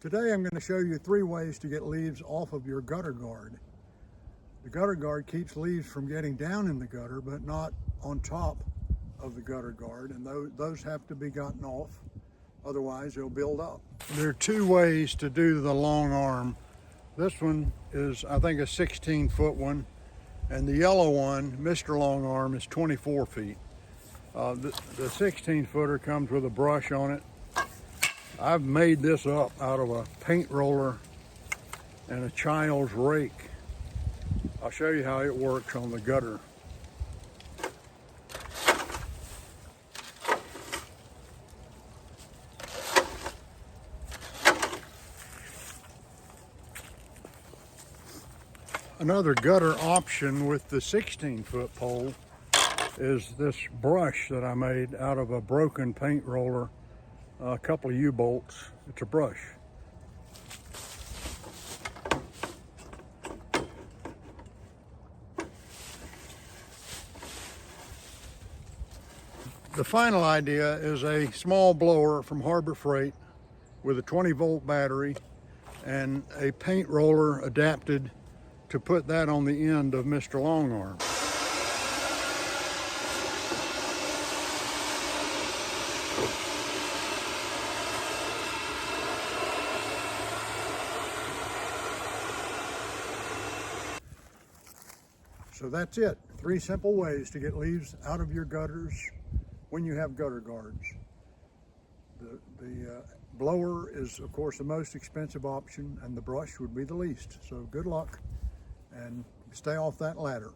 Today I'm going to show you 3 ways to get leaves off of your gutter guard. The gutter guard keeps leaves from getting down in the gutter, but not on top of the gutter guard, and those have to be gotten off, otherwise they'll build up. There are 2 ways to do the long arm. This one is, I think, a 16-foot one, and the yellow one, Mr. Long Arm, is 24 feet. The 16-footer comes with a brush on it. I've made this up out of a paint roller and a child's rake. I'll show you how it works on the gutter. Another gutter option with the 16-foot pole is this brush that I made out of a broken paint roller, a couple of U-bolts. It's a brush. The final idea is a small blower from Harbor Freight with a 20-volt battery and a paint roller adapted to put that on the end of Mr. Long Arm. So that's it. 3 simple ways to get leaves out of your gutters when you have gutter guards. The blower is, of course, the most expensive option, and the brush would be the least. So good luck and stay off that ladder.